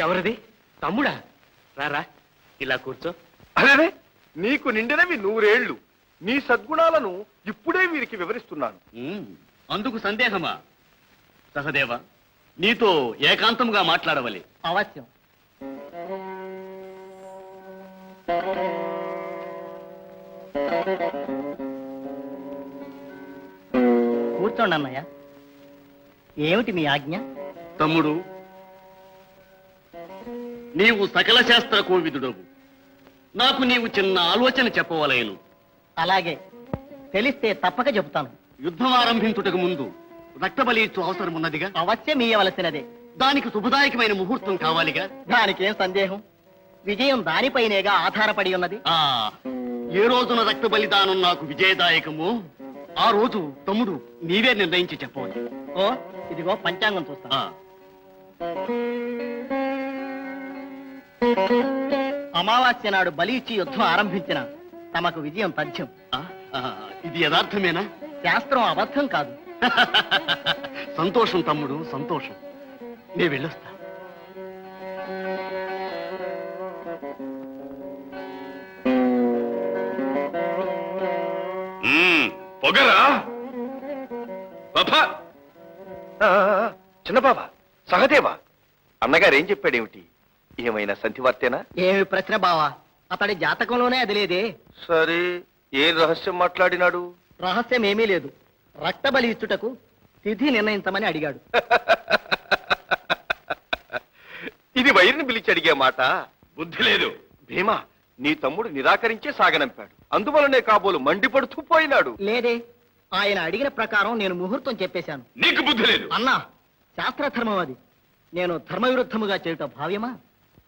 ఎవరిది? తమ్ముడా? రారా, ఇలా కూర్చో. అదే, నీకు నిండినవి 100 ఏళ్లు. నీ సద్గుణాలను ఇప్పుడే వీరికి వివరిస్తున్నాను. అందుకు సందేహమా? సహదేవ, నీతో ఏకాంతముగా మాట్లాడవలే. అవశ్యం. కూర్చోండి అన్నయ్య. ఏమిటి మీ ఆజ్ఞ? తమ్ముడు, నీవు సకల శాస్త్ర కోవిదుడవు. నాకు నీవు చిన్న ఆలోచన చెప్పవలేను. అలాగే, తెలిస్తే తప్పక చెబుతాను. యుద్ధం ఆరంభించుటకు ముందు రక్తబలి ఇచ్చు అవసరం ఉన్నదిగా. అవశ్యం ఇయ్యవలసినదే. దానికి శుభదాయకమైన ముహూర్తం కావాలిగా. దానికేం సందేహం? విజయం దానిపైనేగా ఆధారపడి ఉన్నది. ఏ రోజున రక్త బలిదానం నాకు విజయదాయకమో ఆ రోజు తమ్ముడు నీవే నిర్ణయించి చెప్పవాలి. ఓ, ఇదిగో పంచాంగం చూస్తా. అమావాస్య నాడు బలి ఇచ్చి యుద్ధం ఆరంభించిన తమకు విజయం తథ్యం. ఇది యథార్థమేనా? శాస్త్రం అబద్ధం కాదు. సంతోషం తమ్ముడు, సంతోషం. నే వెళ్ళొస్తా. పొగరా చిన్నబాబా, సహదేవా, అన్నగారేం చెప్పాడేమిటి? ఏమైనా సంధివార్తేనా? ఏమి ప్రశ్న బావా, అతడి జాతకంలోనే అది లేదే. సరే, ఏం రహస్యం మాట్లాడినాడు? రహస్యం ఏమీ లేదు. రక్త బలి ఇచ్చుటకు తిథి నిర్ణయించమని అడిగాడు. ఇది వైరిని పిలిచి అడిగే మాట. బుద్ధి లేదు. భీమా, నీ తమ్ముడు నిరాకరించే సాగనంపాడు. అందువలనే కాబోలు మండిపడుతూ పోయినాడు. లేదే, ఆయన అడిగిన ప్రకారం నేను ముహూర్తం చెప్పేశాను. నీకు బుద్ధి లేదు అన్నా. శాస్త్రధర్మం అది. నేను ధర్మవిరుద్ధముగా చేయుట భావ్యమా?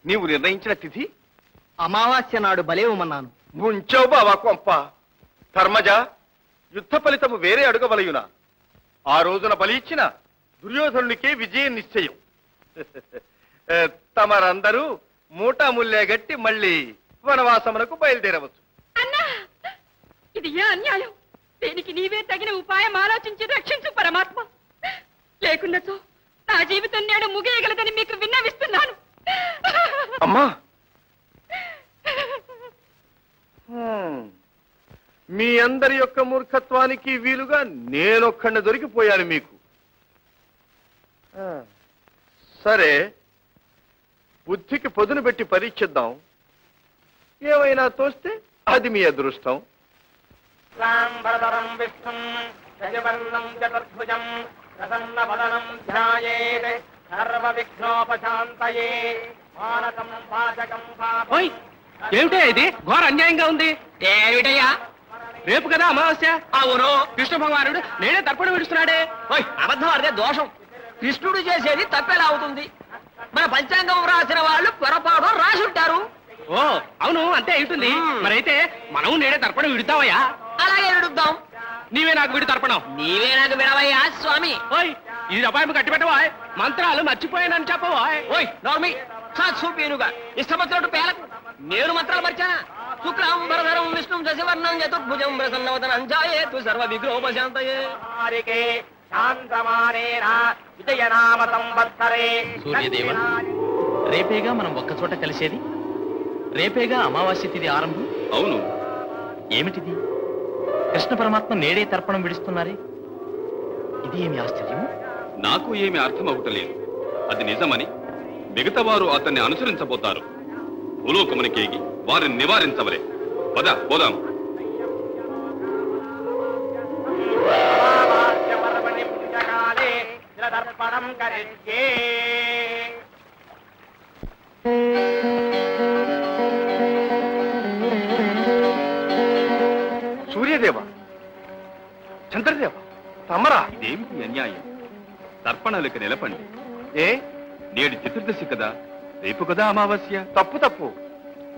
నీవు నిర్ణయించిన తిథి అమావాస్య నాడు బలేవమన్నాను. ముంచావు బావా కొంప. ధర్మజ, యుద్ధ ఫలితము వేరే అడుగవలయునా? ఆ రోజున బలి ఇచ్చిన దుర్యోధనునికే విజయం నిశ్చయం. తమరందరూ మూటాముల్లే గట్టి మళ్ళీ వనవాసమునకు బయలుదేరవచ్చు. అన్నా, ఇది ఏ అన్యాయం? దీనికి నీవే తగిన ఉపాయం ఆలోచించి రక్షించు పరమాత్మ. లేకున్నచో నా జీవితం నేడు ముగియగలదని మీకు విన్నవిస్తున్నాను. అమ్మా, మీ అందరి యొక్క మూర్ఖత్వానికి వీలుగా నేనొక్కడిని దొరికిపోయాను మీకు. సరే, బుద్ధికి పొదును పెట్టి పరీక్షిద్దాం. ఏమైనా తోస్తే అది మీ అదృష్టం. ఏమిటా ఇది? ఘోర అన్యాయంగా ఉంది. ఏమిటయ్యా? రేపు కదా అమావాస్య. అవును. కృష్ణ భగవానుడు నేనే తర్పణం విడుస్తున్నాడే. అబద్ధం అదే దోషం. కృష్ణుడు చేసేది తప్పెలా అవుతుంది? మన పంచాంగం రాసిన వాళ్ళు పొరపాటు రాసి ఉంటారు. ఓ అవును, అంతే ఉంటుంది. మరైతే మనం నేనే తర్పణం విడుతావయ్యా. అలాగే విడుద్దాం. నీవే నాకు విడి తర్పణం. నీవే నాకు విడవయ్యా స్వామి. ఓయ్, ఇది అపాయం కట్టి పెట్టవా? మంత్రాలు మర్చిపోయానని చెప్పవా? ఓయ్ నోర్మి, చూపేనుగా ఇష్టపచ్చినట్టు పేలకు. నేను మంత్రాలు మర్చానా? శుక్లాంబరధరం విష్ణుం శశివర్ణం చతుర్భుజం ప్రసన్నవదనం ధ్యాయేతు సర్వ విగ్రహోపశాంతయే. సూర్యదేవ, రేపేగా మనం ఒక్కచోట కలిసేది. రేపేగా అమావాస్య తిథి ఆరంభం. అవును. ఏమిటిది? కృష్ణ పరమాత్మ నేడే తర్పణం విడుస్తున్నారే. ఇది ఏమి ఆశ్చర్యం? నాకు ఏమి అర్థం అవుటలేదు. అది నిజమని మిగతా వారు అతన్ని అనుసరించబోతారు. భూలోకమునికేగి వారిని నివారించవలే. పద పోదాం. సూర్యదేవ, చంద్రదేవ, తమరా? ఇదేమిటి అన్యాయం? తర్పణలకు నిలపండి. ఏ, నేడు చతుర్దశి కదా, రేపు కదా అమావాస్య. తప్పు తప్పు,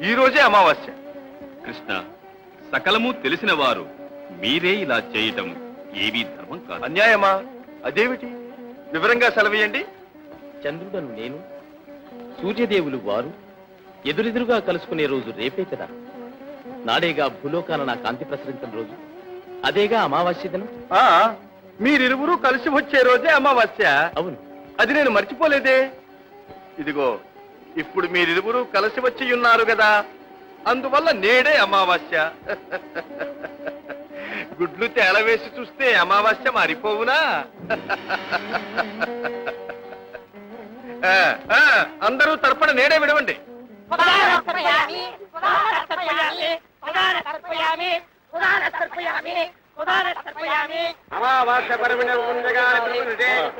ఈ రోజే అమావాస్య. కృష్ణ, సకలము తెలిసిన వారు మీరే ఇలా చేయటం ఏమీ ధర్మం కాదు. అన్యాయమా? అదేమిటి? వివరంగా సెలవేయండి. చంద్రుడను నేను, సూర్యదేవులు వారు ఎదురెదురుగా కలుసుకునే రోజు రేపే కదా. నాడేగా భూలోకాన నా కాంతి ప్రసరించిన రోజు. అదేగా అమావాస్య దినం. మీరిరువురు కలిసి వచ్చే రోజే అమావాస్య. అవును. అది నేను మర్చిపోలేదే. ఇదిగో ఇప్పుడు మీరిరువురు కలిసి వచ్చి ఉన్నారు కదా, అందువల్ల నేడే అమావాస్య. గుడ్లు తేలవేసి చూస్తే అమావాస్య మారిపోవునా? అందరూ తర్పణ నేడే విడవండి. అమావాస్య పర్వణి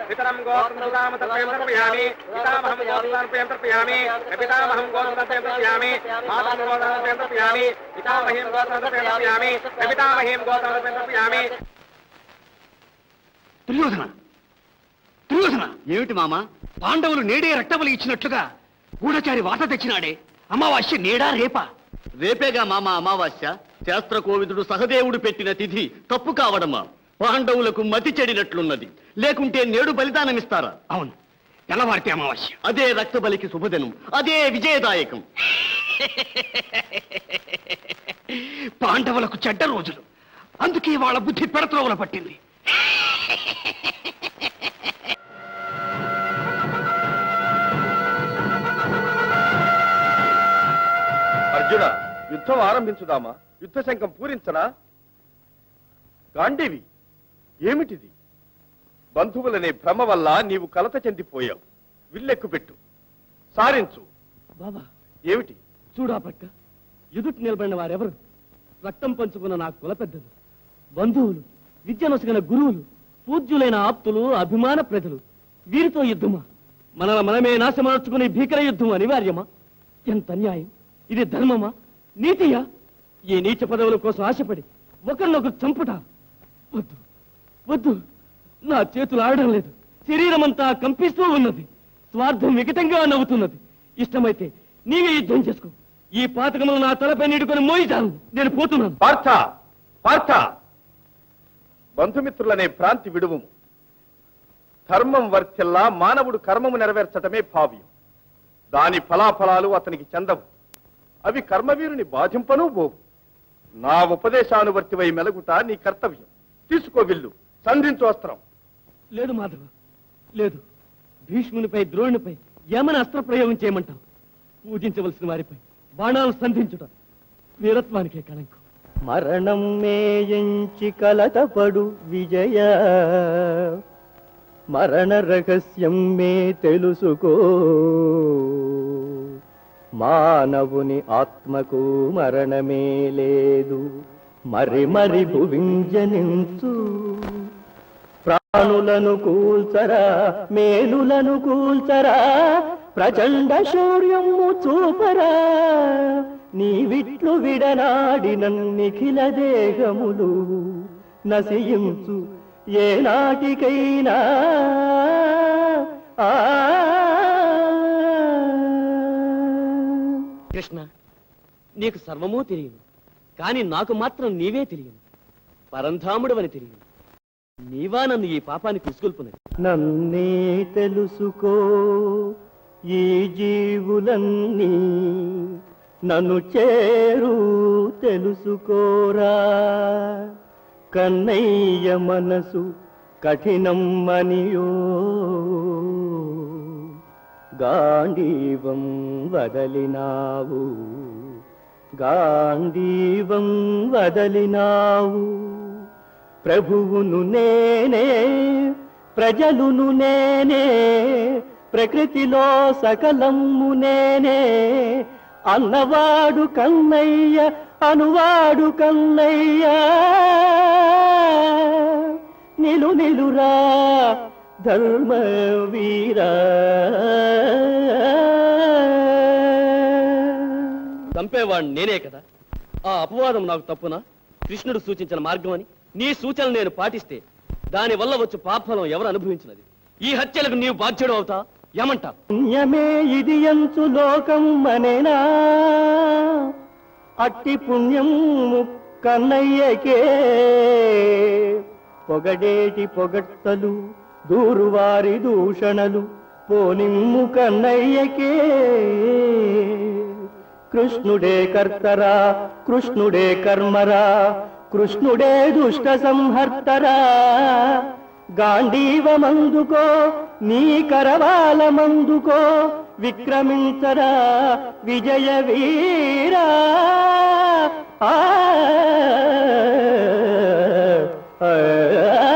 పితరం గోత్రం తర్పయామి, పితామహం గోత్రం తర్పయామి, పితామహం గోత్రం తర్పయామి, మాతం గోత్రం తర్పయామి, పితామహీం గోత్రం తర్పయామి, పితామహీం గోత్రం తర్పయామి. దుర్యోధన, దుర్యోధన, ఏమిటి మామ? పాండవులు నేడే రక్తబలి ఇచ్చినట్లుగా గూఢచారి వార్త తెచ్చినాడే. అమావాస్య నేడా రేపా? రేపేగా మామ అమావాస్య. శాస్త్ర కోవిదుడు సహదేవుడు పెట్టిన తిథి తప్పు కావడమా? పాండవులకు మతి చెడినట్లున్నది. లేకుంటే నేడు బలిదానమిస్తారా? అవును, తెల్లవారితే అమావాస్య. అదే రక్తబలికి శుభదినం, అదే విజయదాయకం. పాండవులకు చెడ్డ రోజులు, అందుకే వాళ్ళ బుద్ధి పెడత్రోవల పట్టింది. అర్జున, యుద్ధం ఆరంభించుదామా? యుద్ధ శంఖం పూరించనా? గాంధీవి, ఏమిటిది? బంధువులనే భ్రమ వల్ల నీవు కలత చెందిపోయావు. విల్లెక్కు పెట్టు, సారించు. బాబా, ఏమిటి? చూడా పక్క ఎదుటి నిలబడిన వారెవరు? రక్తం పంచుకున్న నా కుల పెద్దలు, బంధువులు, విద్యనొసగిన గురువులు, పూజ్యులైన ఆప్తులు, అభిమాన ప్రజలు. వీరితో యుద్ధమా? మనమే నాశమార్చుకునే భీకర యుద్ధం అనివార్యమా? ఎంత అన్యాయం! ఇది ధర్మమా, నీతియా? ఈ నీచ పదవుల కోసం ఆశపడి ఒకరినొకరు చంపుట వద్దు, వద్దు. నా చేతులు ఆడడం లేదు, శరీరమంతా కంపిస్తూ ఉన్నది, స్వార్థం వికటంగా నవ్వుతున్నది. ఇష్టమైతే నీవే యుద్ధం చేసుకో. ఈ పాతకములు నా తలపై నీడుకొని మోయిచాను. నేను పోతున్నాను. పార్థ, పార్థ, బంధుమిత్రులనే భ్రాంతి విడువు. ధర్మం వర్తిల్లా మానవుడు కర్మము నెరవేర్చటమే భావ్యం. దాని ఫలాఫలాలు అతనికి చెందవు. అవి కర్మవీరుని బాధింపను పోవు. నా ఉపదేశానువర్తివై మెలగుట నీ కర్తవ్యం. తీసుకో విల్లు, సంధించు అస్త్రం. లేదు మాధవ, లేదు. భీష్మునిపై, ద్రోణునిపై ఏమని అస్త్ర ప్రయోగం చేయమంటావు? పూజించవలసిన వారిపై బాణాలు సంధించుట వీరత్వానికే కళంకం. మరణం మేయంచి కలతపడు విజయ, మరణ రహస్యం మే తెలుసుకో. మానవుని ఆత్మకు మరణమే లేదు, మరి మరి భువింజనించు. ప్రాణులను కూల్చరా, మేలులను కూల్చరా, ప్రచండ శౌర్యము చూపరా. నీవిట్లు విడనాడిన నిఖిల దేహములు నశించు ఏనాటికైనా. కృష్ణ, నీకు సర్వమూ తెలియను, కాని నాకు మాత్రం నీవే తెలియను. పరంధాముడవని తెలియను. నీవా నన్ను ఈ పాపానికి తీసుకొల్పున్నది. నన్నే తెలుసుకో, ఈ జీవులన్నీ నన్ను చేరు తెలుసుకోరా. కన్నయ్య మనసు కఠినం మనియో, గాంధీవం వదలినావు, గాంధీవం వదలినావు. ప్రభువును నేనే, ప్రజలును నేనే, ప్రకృతిలో సకలము నేనే. అన్నవాడు కన్నయ్య, అనువాడు కన్నయ్య. నిలు నిలురా ధర్మ వీరా. చంపేవాడిని నేనే కదా. ఆ అపవాదం నాకు తప్పునా? కృష్ణుడు సూచించిన మార్గం అని నీ సూచన నేను పాటిస్తే దాని వల్ల వచ్చు పాపఫలం ఎవరు అనుభవించినది? ఈ హత్యలకు నీవు బాధ్యుడు అవుతా? ఏమంటా? పుణ్యమే ఇది ఎంచు లోకం మనేనా, అట్టి పుణ్యం కన్నయ్యకే. పొగడేటి పొగడ్తలు, దూరువారి దూషణలు పోనిమ్ము కన్నయ్యకే. కృష్ణుడే కర్తరా, కృష్ణుడే కర్మరా, కృష్ణుడే దుష్ట సంహర్తరా. గాంధీవమందుకో నీ కరవాలమందుకో విక్రమించరా విజయ వీరా ఆ, ఆ, ఆ.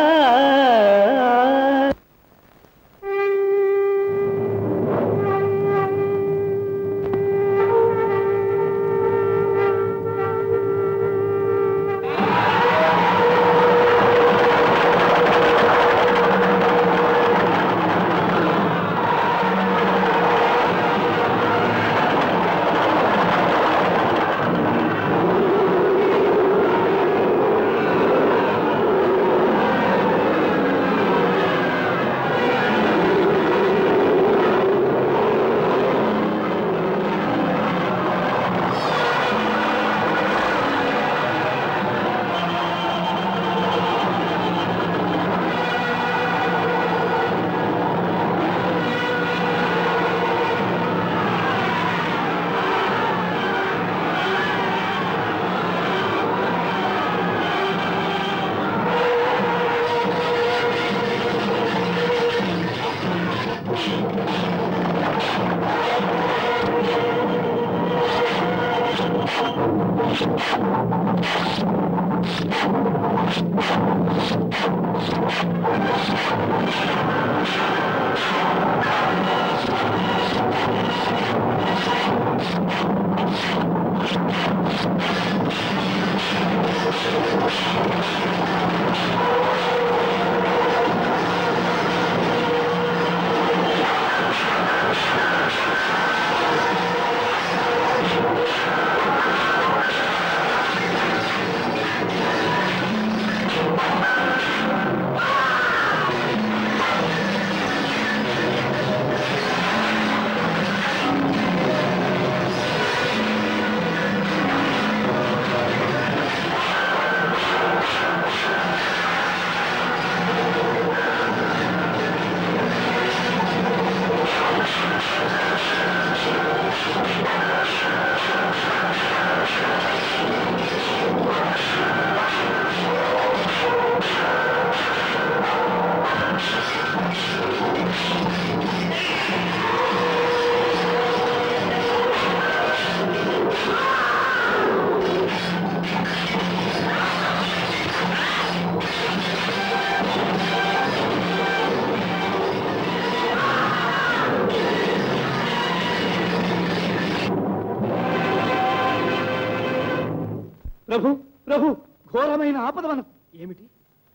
ప్రభు ప్రభు ఘోరమైన ఆపదవన ఏమిటి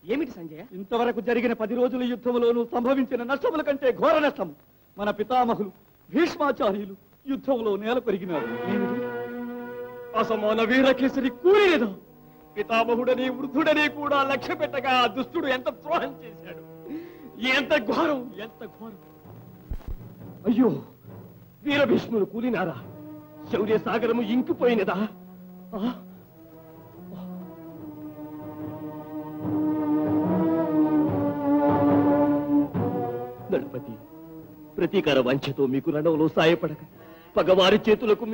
ఏమిటి సంజయ? ఇంతవరకు జరిగిన 10 రోజుల యుద్ధంలోనూ సంభవించిన నష్టముల కంటే ఘోర నష్టం. మన పితామహులు భీష్మాచార్యులు యుద్ధంలో నేల పెరిగినారు. ఏమిటి అసమాన వీరకేసరి కూరేదా? పితామహుడని వృద్ధుడని కూడా లక్ష్య పెట్టగా ఆ దుష్టుడు ఎంత ద్రోహం చేశాడు! ఎంత ఘోరం, ఎంత ఘోరం! అయ్యో, వీర భీష్ములు కూలినారా? శౌర్య సాగరము ఇంకిపోయినదా? గణపతి, ప్రతీకార వంచతో మీకు రణంలో సాయపడక పగవారి చేతులకు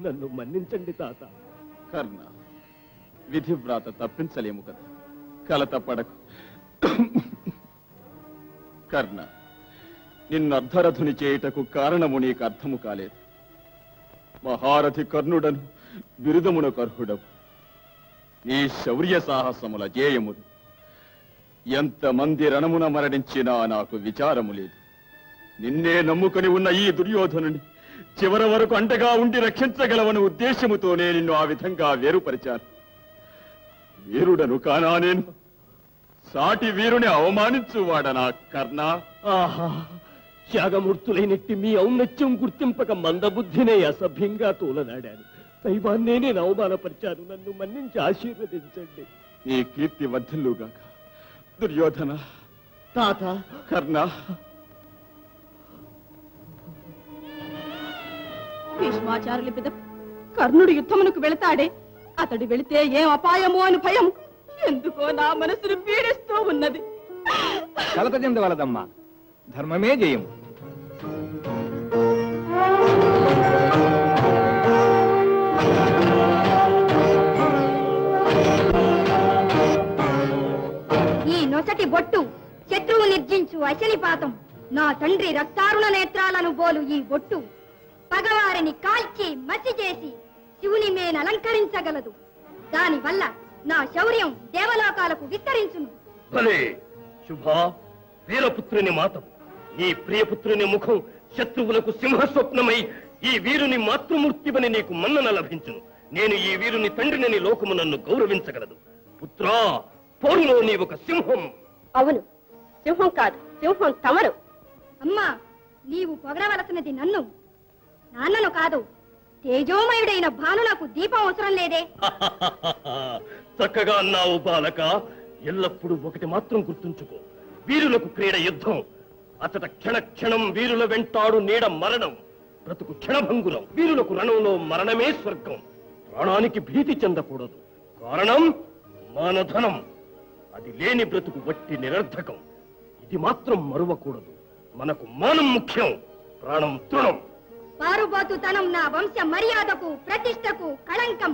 నన్ను మన్నించండి తాత. కర్ణ, విధివ్రాత తప్పించలేము కదా, కలత పడకు. కర్ణ, నిన్ను అర్ధరథుని చేయుటకు కారణము నీకు అర్థము కాలేదు. మహారథి కర్ణుడను బిరుదమునకు అర్హుడవు. నీ శౌర్య సాహసముల జేయములు ఎంతమంది రణమున మరణించినా నాకు విచారము లేదు. నిన్నే నమ్ముకొని ఉన్న ఈ దుర్యోధనుని చివరి వరకు అండగా ఉండి రక్షించగలవని ఉద్దేశముతోనే నిన్ను ఆ విధంగా వేరుపరిచాను. వీరుడను కానా నేను? సాటి వీరుని అవమానించువాడనా కర్ణ? ఆహా, త్యాగమూర్తులైనట్టి మీ ఔన్నత్యం గుర్తింపక మందబుద్ధినే అసభ్యంగా తోలనాడాను. దైవాన్నే నేను అవమానపరిచాను. నన్ను మన్నించి ఆశీర్వదించండి. నీ కీర్తి వర్ధిల్లుగాక. దుర్యోధన, తాత, కర్ణ, భీష్మాచార్యుల పిద కర్ణుడు యుద్ధమునకు వెళతాడే, అతడు వెళితే ఏం అపాయమో అని భయం ఎందుకో నా మనసును పీడిస్తూ ఉన్నది. కలత చెందవలదమ్మా, ధర్మమే జయం. ఈ నొసటి బొట్టు శత్రువు నిర్జించు అశనిపాతం నా తండ్రి రక్తారుణ నేత్రాలను బోలు ఈ బొట్టు పగవారిని కాల్చి మసి చేసి శివుని మేనలంకరించగలదు దానివల్ల నా శౌర్యం దేవలోకాలకు విస్తరించును. భలే శుభా, వీరపుత్రుని మాతం, నీ ప్రియపుత్రుని ముఖం శత్రువులకు సింహస్వప్నమై ఈ వీరుని మాతృమూర్తివని నీకు మన్నన లభించును. నేను ఈ వీరుని తండ్రినని లోకము నన్ను గౌరవించగలదు. పుత్రా, పోరులో నీ ఒక సింహం. అవును, సింహం కాదు, సింహం తమరు. అమ్మా, నీవు పొగడవలసినది నన్ను, నాన్నను కాదు. తేజోమయుడైన భానులకు దీపం అవసరం లేదే. చక్కగా అన్నావు బాలక. ఎల్లప్పుడూ ఒకటి మాత్రం గుర్తుంచుకో, వీరులకు క్రీడ యుద్ధం. అతట క్షణ క్షణం వీరుల వెంటాడు నీడ మరణం. బ్రతుకు క్షణభంగురం. వీరులకు రణంలో మరణమే స్వర్గం. ప్రాణానికి భీతి చెందకూడదు. కారణం మానధనం. అది లేని బ్రతుకు వట్టి నిరర్ధకం. ఇది మాత్రం మరువకూడదు. మనకు మానం ముఖ్యం, ప్రాణం తృణం. పారుబోతుతనం నా వంశ మర్యాదకు ప్రతిష్టకు కళంకం.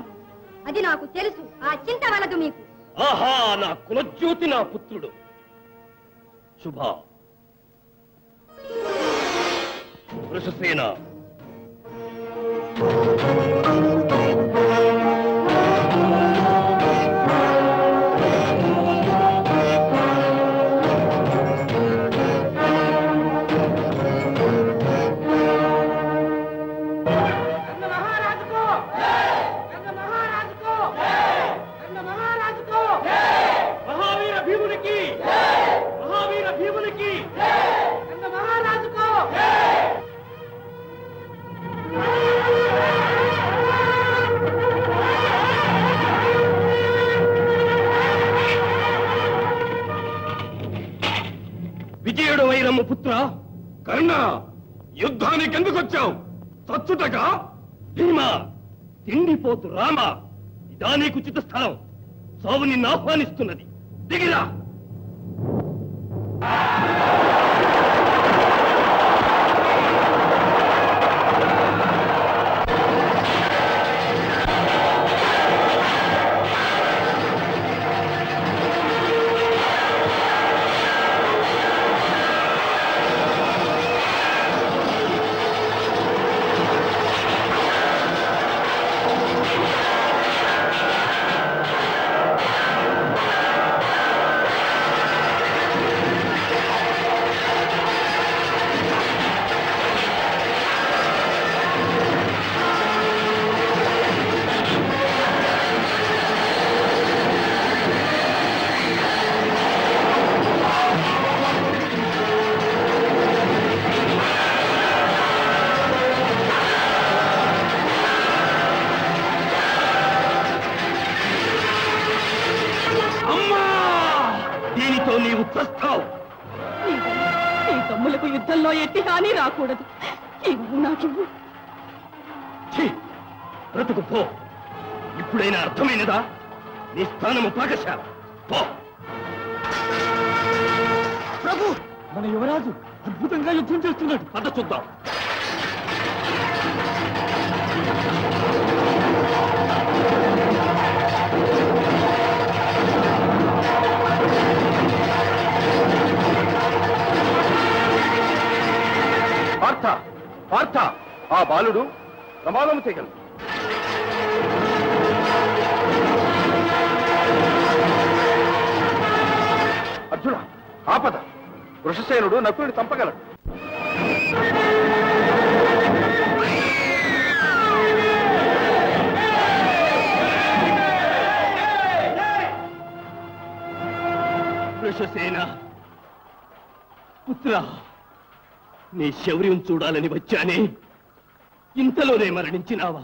అది నాకు తెలుసు. ఆ చింత వలదు మీకు. ఆహా, నా కులజ్యోతి, నా పుత్రుడు. శుభా, వృషసేన, మహావీర భీమునికి, మహావీర భీమునికి. విజయుడు వైరమ్మ పుత్ర కర్ణ, యుద్ధానికి ఎందుకు వచ్చావు? చచ్చుటగా? భీమా, తిండిపోతు రామ, ఇదా నీకు ఉచిత స్థలం. సావు నిన్ను ఆహ్వానిస్తున్నది. దిగిరా. నీవు చస్తావు. నీ తమ్ములకు యుద్ధంలో ఎట్టి హాని రాకూడదు. నాకు బ్రతుకు పో. ఇప్పుడైనా అర్థమైనదా? నీ స్థానము పాకశాల. పో. ప్రభు, మన యువరాజు అద్భుతంగా యుద్ధం చేస్తున్నాడు. పద చూద్దాం. పార్థ, పార్థ, ఆ బాలుడు ప్రమాదం చేయగలడు. అర్జున, ఆపద. వృషసేనుడు నకులుని చంపగలడు. వృషసేన పుత్ర, నీ శౌర్యం చూడాలని వచ్చానే, ఇంతలోనే మరణించినావా?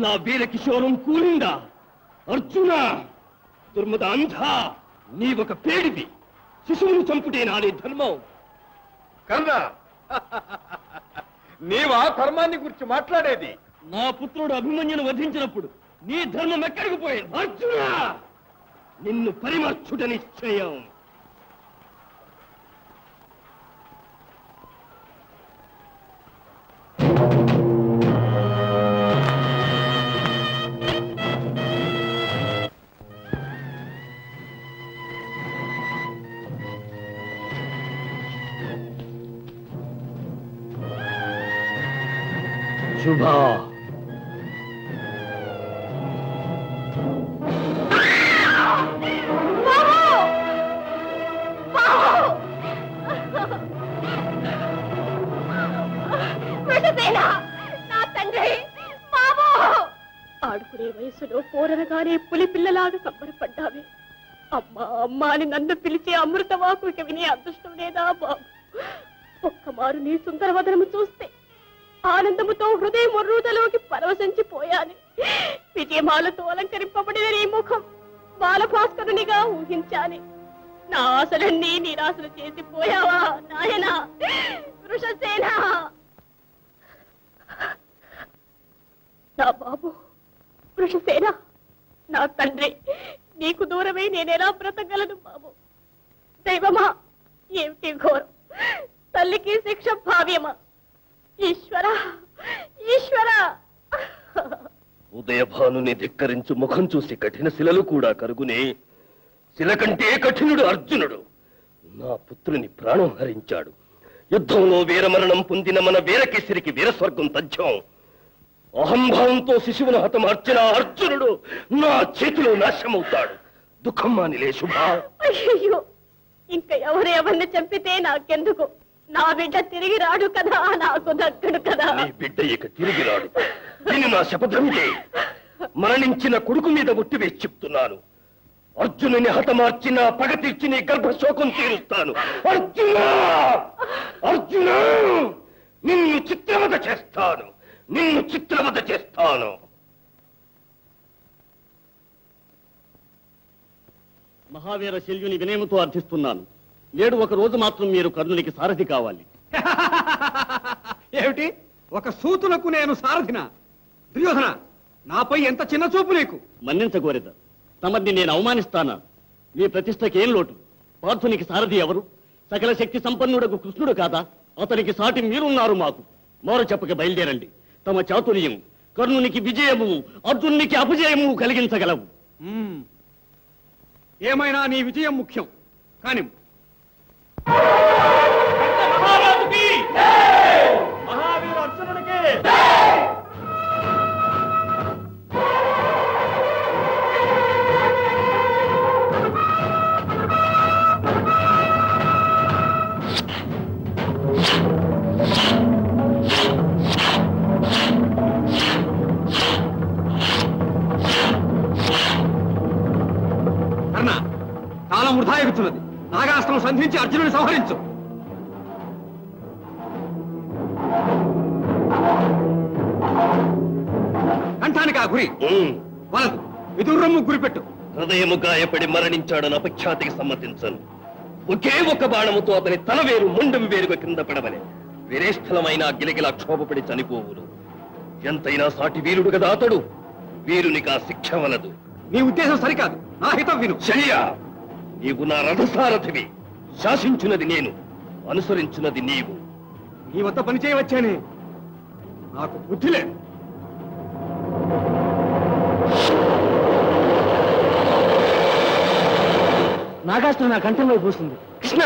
నా వీర కిషోరం కూలిందా? అర్జున, దుర్మద అంధా, నీవొక పేడివి. శిశువును చంపుటేనా నీ ధర్మం? కర్ణ, నీవా ధర్మాన్ని గురించి మాట్లాడేది? నా పుత్రుడు అభిమన్యును వధించినప్పుడు నీ ధర్మం ఎక్కడికి పోయింది? అర్జున, నిన్ను పరిమర్చుట నిశ్చయం. శుభా ఆడుకునే వయసులో పోరనగానే పులి పిల్లలాగా సంబరపడ్డావే. అమ్మా అమ్మా అని నన్ను పిలిచే అమృతవాకు ఇక వినే అదృష్టం లేదా బాబు? ఒక్కమారు నీ సుందరవదనము చూస్తే ఆనందముతో హృదయం ఉర్రూతలోకి పరవశించిపోయాను. విజయమాలతో అలంకరింపబడిన నీ ముఖం బాలభాస్కరునిగా ఊహించాను. నా ఆశలన్నీ నిరాశలు చేసిపోయావా నాయనా వృషసేన? నా బాబు వృషసేన, నా తండ్రి, నీకు దూరమై నేనెలా బ్రతకగలను బాబు? దైవమా, ఏమిటి ఘోరం? తల్లికి శిక్ష భావ్యమా? ఈశ్వర ఈశ్వర! ఉదయభానుని ధిక్కరించు ముఖం చూసి కఠిన శిలలు కూడా కరుగునే. శిల కంటే కఠినుడు అర్జునుడు. నా పుత్రుని ప్రాణం హరించాడు. యుద్ధంలో వీరమరణం పొందిన మన వీరకేసరికి వీరస్వర్గం తథ్యం. అహంభావంతో శిశువును హతమార్చిన అర్జునుడు నా చేతిలో నాశనమవుతాడు. దుఃఖం మానిలే శుభా. అయ్యో, ఇంకా ఎవరెవరిని చంపితే నాకెందుకు? నా బిడ్డ తిరిగి రాడు కదా, నాకు దక్కడు కదా. నీ బిడ్డ ఇక తిరిగి రాడు. దీని నా శపథమిదే. మరణించిన కొడుకు మీద ఒట్టి వేసి చెప్తున్నాను. అర్జునుని హతమార్చిన పగ తీర్చి నీ గర్భశోకం తీరుస్తాను. అర్జునా, అర్జునా, నిన్ను చిత్రవద చేస్తాను, నిన్ను చిత్రవద చేస్తాను. మహావీర శల్యుని వినయముతో అర్థిస్తున్నాను. నేడు ఒక రోజు మాత్రం మీరు కర్ణునికి సారథి కావాలి. ఏమిటి, ఒక సూతులకు నేను సారథిన? దుర్యోధన, నాపై ఎంత చిన్న చూపు నీకు! మన్నించగోరెద, తమని నేను అవమానిస్తానా? మీ ప్రతిష్టకేం లోటు? పార్థునికి సారథి ఎవరు? సకల శక్తి సంపన్నుడకు కృష్ణుడు కాదా? అతనికి సాటి మీరున్నారు మాకు. మోర చెప్పక బయలుదేరండి. తమ చాతుర్యం కర్ణునికి విజయము, అర్జునునికి అపజయము కలిగించగలవు. ఏమైనా నీ విజయం ముఖ్యం. కానీ మహావీర అర్జునునికి కర్ణ, కాలం వృధా ఎగుతున్నది. నాగాస్త్రం సంధించి అర్జునుని సంహరించు. కంఠానికి ఆ గురి వలదు. విదుర్రమ్ము గురిపెట్టు. హృదయము గాయపడి మరణించాడని అపఖ్యాతికి సమ్మతించను. ఒకే ఒక బాణముతో అతని తల వేరు ముండం వేరుగా కింద పడవలే. వీరేస్థలమైన గిలగిలా క్షోభపడి చనిపోవును. ఎంతైనా సాటి వీరుడు కదా అతడు. వీరునికి ఆ శిక్ష వలదు. నీ ఉద్దేశం సరికాదు. నా హితం విను. శల్య, నీవు నా రథసారథివి. శాసించున్నది నేను, అనుసరించున్నది నీవు. నీ వద్ద పని చేయవచ్చానే, నాకు బుద్ధి లేదు. నాగాస్త్రం నా కంఠంలో పూస్తుంది. కృష్ణ,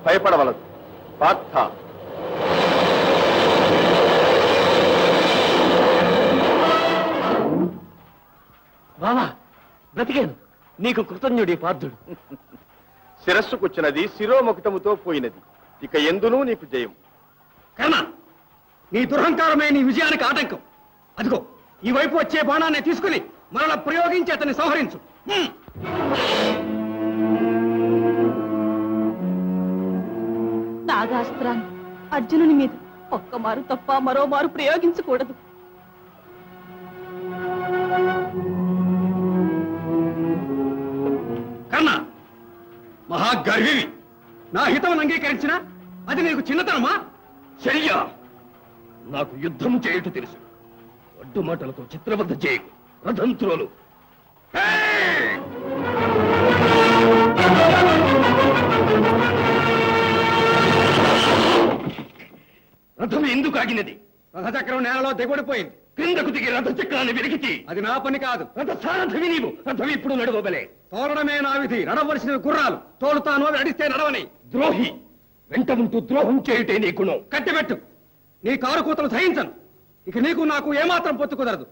భయపడవలదు. పార్థ, బావా, బ్రతికాను. నీకు కృతజ్ఞుడి పార్థుడు. శిరస్సుకొచ్చినది శిరోముఖితముతో పోయినది. ఇక ఎందునూ నీకు జయం. కర్ణ, నీ దురహంకారమే నీ విజయానికి ఆటంకం. అదిగో ఈ వైపు వచ్చే బాణాన్ని తీసుకుని మరల ప్రయోగించి అతన్ని సంహరించు. నాగాస్త్రాన్ని అర్జునుని మీద ఒక్కమారు తప్ప మరోమారు ప్రయోగించకూడదు. కర్ణ, మహాగర్వివి. నా హితం అంగీకరించిన అది నీకు చిన్నతనమా? శల్య, నాకు యుద్ధం చేయుట తెలుసు. అడ్డుమాటలతో చిత్రబద్ధ చేయకు. రథంత్రులు రథం ఎందుకు ఆగినది? రథచక్రం నేలలో దిగబడిపోయింది. క్రిందకు దిగి రథచక్రాన్ని వెలికితి. అది నా పని కాదు. రథ సారథివి నీవు. రథం ఇప్పుడు నడవబలే. తోరడమే నా విధి. నడవలసిన గుర్రాలు తోలుతాను, అవి నడిస్తే నడవని. ద్రోహి, వెంట ఉంటూ ద్రోహం చేయుటే నీ గుణం. కట్టిపెట్టు. నీ కారు కూతలు సహించను. ఇక నీకు నాకు ఏమాత్రం పొత్తు కుదరదు.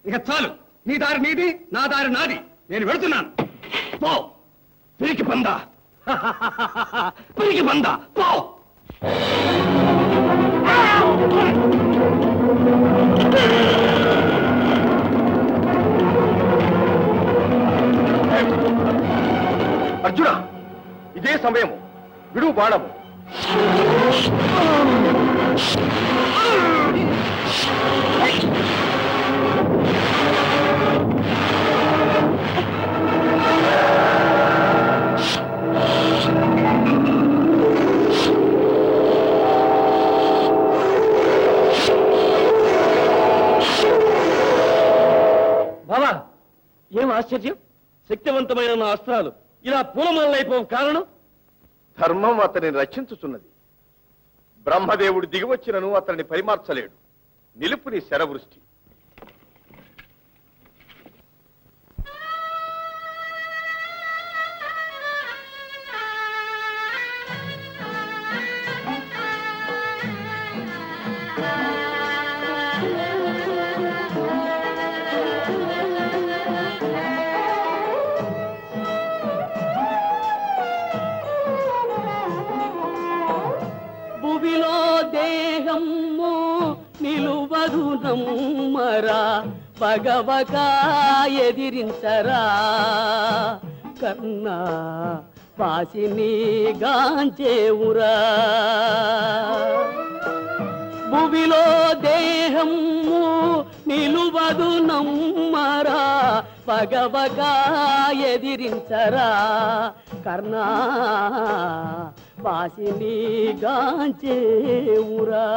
ఇక చాలు, నీ దారి నీది, నా దారి నాది. నేను వెళ్తున్నాను. పో పిరికి పందా, పిరికి పందా, పో. అర్జున, ఇదే సమయము, విడువు బాణము. బాబా, ఏం ఆశ్చర్యం! శక్తివంతమైన నా అస్త్రాలు ఇలా పూలమాలైపోవు కారణం? ధర్మం అతనిని రక్షించుచున్నది. బ్రహ్మదేవుడు దిగివచ్చినను అతన్ని పరిమార్చలేడు. నిలుపు నీ శరవృష్టి. భువిలో దేహము నిలువదు నమ్మరా, పగవక ఎదిరించరా, కన్నా పాసిని గాంచేవురా. భువిలో దేహము నిలువదు నమ్మరా, పగవక ఎదిరించరా, కర్ణా పాసిని గాంచేవురా.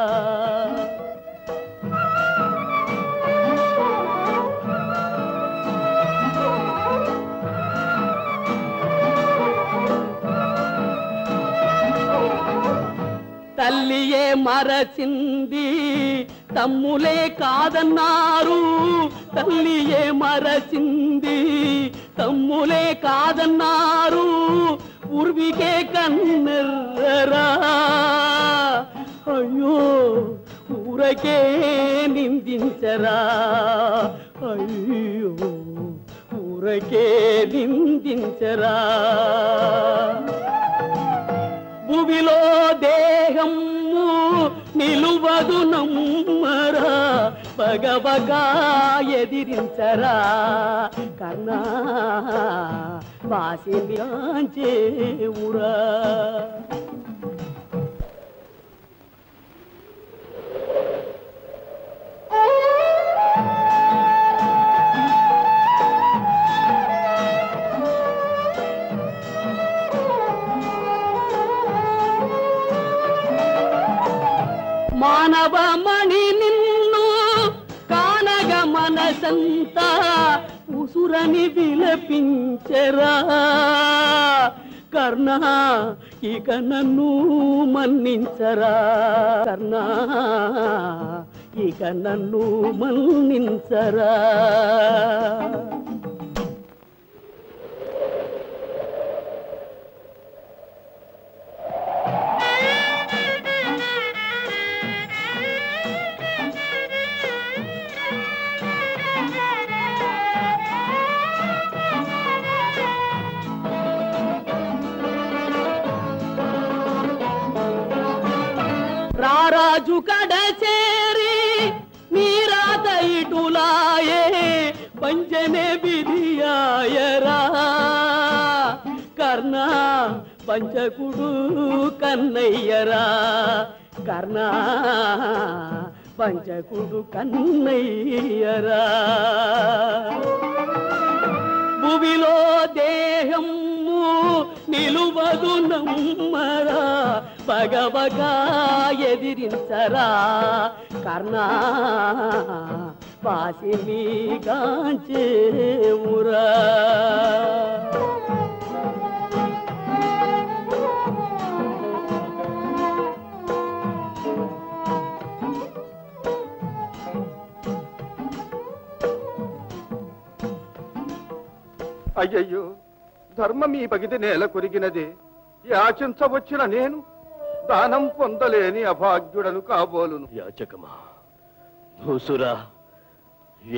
తల్లియే మరచింది తమ్ములే కాదన్నారు, తల్లియే మరచింది తమ్ములే కాదన్నారు, పూర్వికే కన్నెర్రరా. అయ్యో ఊరకే నిందించరా, అయ్యో ఊరకే నిందించరా. భువిలో దేహము నిలువదు నమ్మరా, పగవగా ఎదిరించరా, కన్నా పాసినిచేవురా. మానవమణి నిన్ను కానగ మనసంతా ఉసురని విలపించరా, కర్ణ ఇక నన్ను మన్నించరా, కర్ణ ఇక నన్ను మన్నించరా. రారాజు కడ చేరి మీరాత ఇటులాయే, పంచనే విధియాయరా, కర్ణ పంచకుడు కన్నయ్యరా, కర్ణ పంచకుడు కన్నయ్యరా. భువిలో దేహము నిలువదు నమ్మరా, పగవగా ఎదిరించరా, కర్ణా పాసిని గాంచేవురా. అయ్యయ్యో, ధర్మం ఈ బగిది నేల కొరిగినదే. యాచించవచ్చిన నేను దానం పొందలేని అభాగ్యుడను కాబోలును. యాచకమా, భూసురా,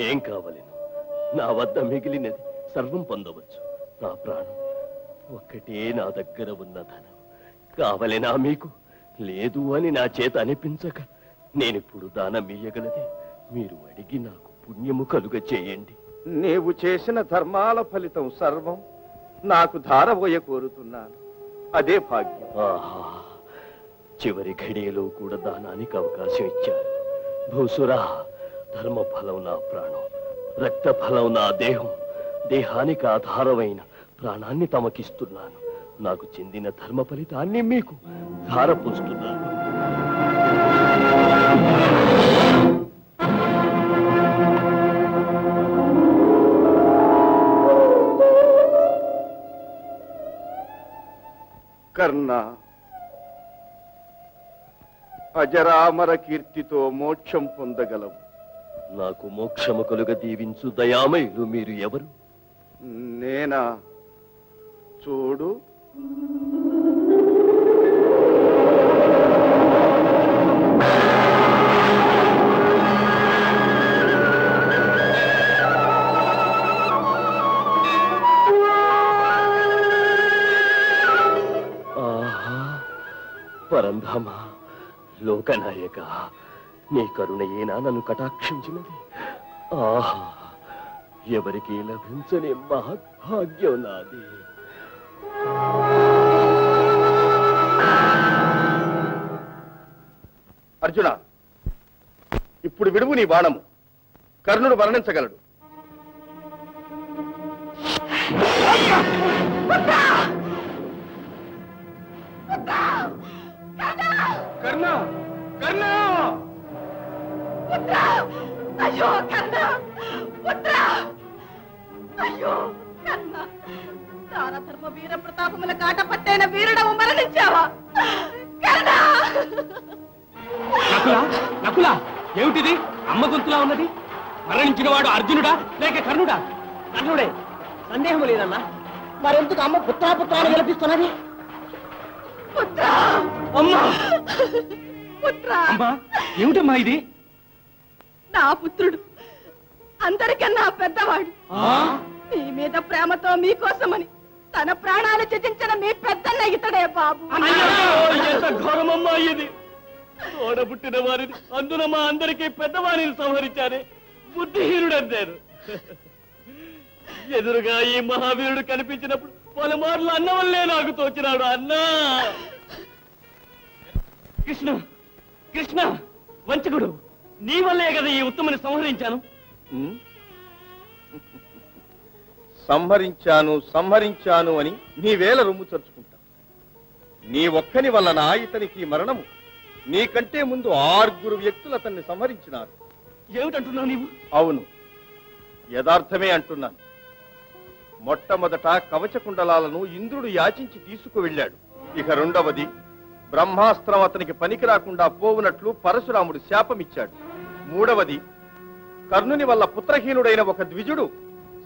ఏం కావలేను? నా వద్ద మిగిలినది సర్వం పొందవచ్చు. నా ప్రాణం ఒక్కటే నా దగ్గర ఉన్న ధనం. కావలేనా మీకు? లేదు అని నా చేత అనిపించక నేనిప్పుడు దానం ఇయ్యగలదే. మీరు అడిగి నాకు పుణ్యము కలుగ చేయండి. నీవు చేసిన ధర్మాల ఫలితం సర్వం నాకు ధారబోయ కోరుతున్నాను. అదే భాగ్యం. ఆహా, చివరి ఘడియలో కూడా దానానికి అవకాశం ఇచ్చారు. భూసురా, ధర్మ ఫలం నా ప్రాణం, రక్త ఫలం నా దేహం. దేహానికి ఆధారమైన ప్రాణాన్ని తమకిస్తున్నాను. నాకు చెందిన ధర్మ ఫలితాన్ని మీకు ధారపోస్తున్నాను. కర్ణ, అజరామర కీర్తితో మోక్షం పొందగలవు. నాకు మోక్షము కలుగ దీవించు దయామయులు మీరు ఎవరు? నేనా? చూడు. ఆహా, పరంధామ, లోకనాయక, నీ కరుణయేనా నన్ను కటాక్షించినది? ఆహా, ఎవరికి లభించని మహద్భాగ్యం నాది. అర్జున, ఇప్పుడు విడువు నీ బాణము. కర్ణుడు వర్ణించగలడు. కర్ణ, కర్ణ! అయ్యో కర్ణ! అయ్యో కర్ణ! దానధర్మ వీర ప్రతాపముల కాట పట్టైన వీరుడవు మరణించావా? కర్ణ! నకులా, నకులా, ఏమిటిది? అమ్మ గొంతులా ఉన్నది. మరణించిన వాడు అర్జునుడా లేక కర్ణుడా? కర్ణుడే, సందేహం లేదన్నా. మరెందుకు అమ్మ పుత్రాపుత్రాన్ని విలపిస్తున్నది? పుత్రా! అమ్మా! పుత్రా! అమ్మా, ఏమిటమ్మా ఇది? నా పుత్రుడు అందరికన్నా పెద్దవాడు. మీ మీద ప్రేమతో మీకోసమని తన ప్రాణాలు త్యజించిన మీ పెద్దన్న ఇతడే బాబు. ఎంత ఘోరమమ్మా ఇది! తోడబుట్టిన వారిని, అందున మా అందరికీ పెద్దవారిని సంహరించారే. బుద్ధిహీనుడంటారు. ఎదురుగా ఈ మహావీరుడు కనిపించినప్పుడు పలుమార్లు అన్న వల్లే నాకు తోచినాడు. అన్నా! కృష్ణ, కృష్ణ, వంచకుడు, నీ వల్లే కదా ఈ ఉత్తమని సంహరించాను. సంహరించాను అని నీవేళ రొమ్ము చరుచుకుంటా. నీ ఒక్కని వలన ఇతనికి మరణము. నీకంటే ముందు 6 వ్యక్తులు అతన్ని సంహరించినారు. ఏమిటంటున్నావు నీవు? అవును, యథార్థమే అంటున్నాను. మొట్టమొదట కవచ కుండలాలను ఇంద్రుడు యాచించి తీసుకువెళ్ళాడు. ఇక రెండవది, బ్రహ్మాస్త్రం అతనికి పనికి రాకుండా పోవునట్లు పరశురాముడు శాపమిచ్చాడు. మూడవది, కర్ణుని వల్ల పుత్రహీనుడైన ఒక ద్విజుడు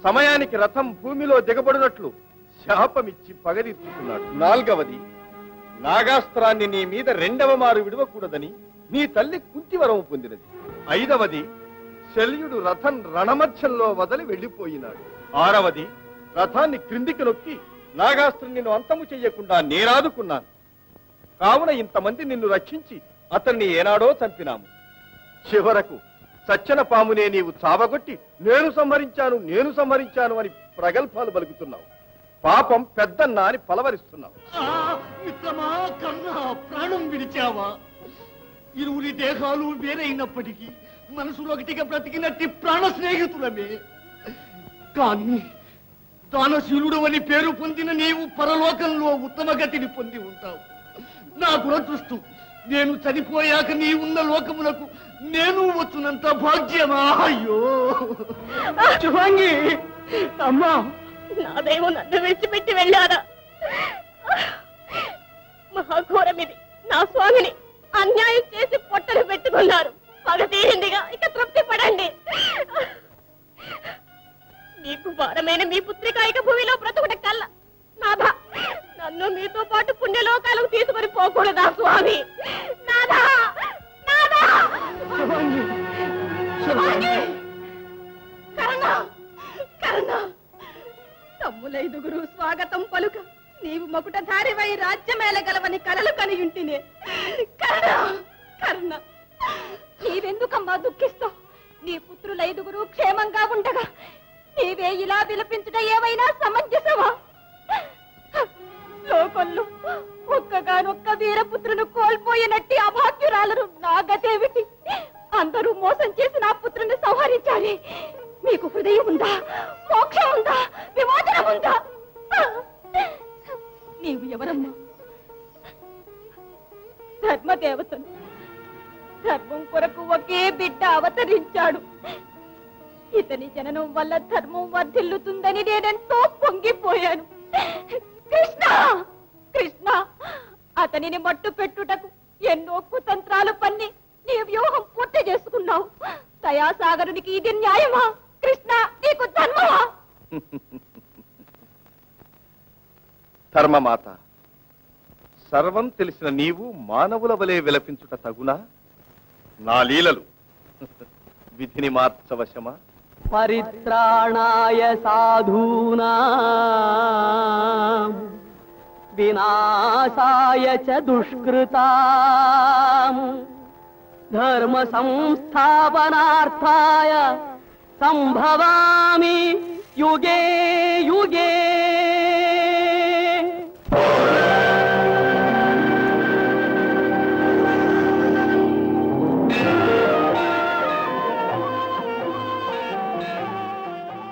సమయానికి రథం భూమిలో దిగబడినట్లు శాపమిచ్చి పగదీర్చుకున్నాడు. నాల్గవది, నాగాస్త్రాన్ని నీ మీద 2వ మారు విడవకూడదని నీ తల్లి కుంతివరము పొందినది. 5వది, శల్యుడు రథం రణమధ్యంలో వదిలి వెళ్లిపోయినాడు. 6వది, రథాన్ని క్రిందికి నొక్కి నాగాస్త్రం నిన్ను అంతము చెయ్యకుండా నేనాదుకున్నాను. కావున ఇంతమంది నిన్ను రక్షించి అతన్ని ఏనాడో చంపినాము. చివరకు సచ్చన పామునే నీవు చావగొట్టి నేను సంహరించాను అని ప్రగల్భాలు పలుకుతున్నావు. పాపం పెద్దన్నా అని పలవరిస్తున్నావు. మిత్రమా, కన్నా, ప్రాణం విడిచావా? ఇరువురి దేహాలు వేరైనప్పటికీ మనసులో ఒకటిగా బ్రతికినట్టి ప్రాణ స్నేహితులమే. కానీ దానశీలుడు అని పేరు పొందిన నీవు పరలోకంలో ఉత్తమ గతిని పొంది ఉంటావు. నా దురదృష్టం, నేను చనిపోయాక నీ ఉన్న లోకములకు నేను వచ్చునంత భాగ్యమా? అయ్యో శుభంగి, అమ్మా, నా దైవం నన్ను విడిచిపెట్టి వెళ్ళారా? మహాఘోరమిది. నా స్వామిని అన్యాయం చేసి పొట్టలు పెట్టుకున్నారు. పగ తీరిందిగా, ఇక తృప్తి పడండి. మీకు భారమైన మీ పుత్రికాయిక భూమిలో బ్రతుకుట కల్లా నాథ, నన్ను మీతో పాటు పుణ్యలోకాలకు తీసుకొని పోకూడదా స్వామి? నాథ, నాథ! స్వాగతం పలుక నీవు మకుటధారివై రాజ్యమేలగలవని కలలు కనియుంటినే. కర్ణ కర్ణ, నీవెందుకమ్మా దుఃఖిస్తావు? నీ పుత్రులైదుగురు క్షేమంగా ఉండగా నీవే ఇలా విలపించుట ఏమైనా సమంజసమా? లోకంలో ఒక్కగానొక్క వీరపుత్రును కోల్పోయినట్టి అభాగ్యురాలను నా గతేమిటి? అందరూ మోసం చేసి నా పుత్రుని సంహరించాలి. మీకు హృదయం ఉందా? మోక్షం ఉందా? విమోచనం ఉందా? నీవు ఎవరమ్మా? ధర్మదేవతను. ధర్మం కొరకు ఒకే బిడ్డ అవతరించాడు. ఇతని జననం వల్ల ధర్మం వర్ధిల్లుతుందని నేనెంతో పొంగిపోయాను. కృష్ణ కృష్ణ, అతనిని మట్టు పెట్టుటకు ఎన్నో కుతంత్రాలు పన్ని నీ వ్యూహం పూర్తి చేసుకున్నావు. దయాసాగరునికి ఇది న్యాయమా? కృష్ణ, నీకు ధర్మమా? ధర్మమాత, సర్వం తెలిసిన నీవు మానవుల వలె విలపించుట తగునా? నా లీలలు విధిని మార్చవశమా? పరిత్రాణాయ సాధూనా వినాశాయ చ దుష్కృతా ధర్మ సంస్థాపనార్థాయ సంభవామి యుగే యుగే.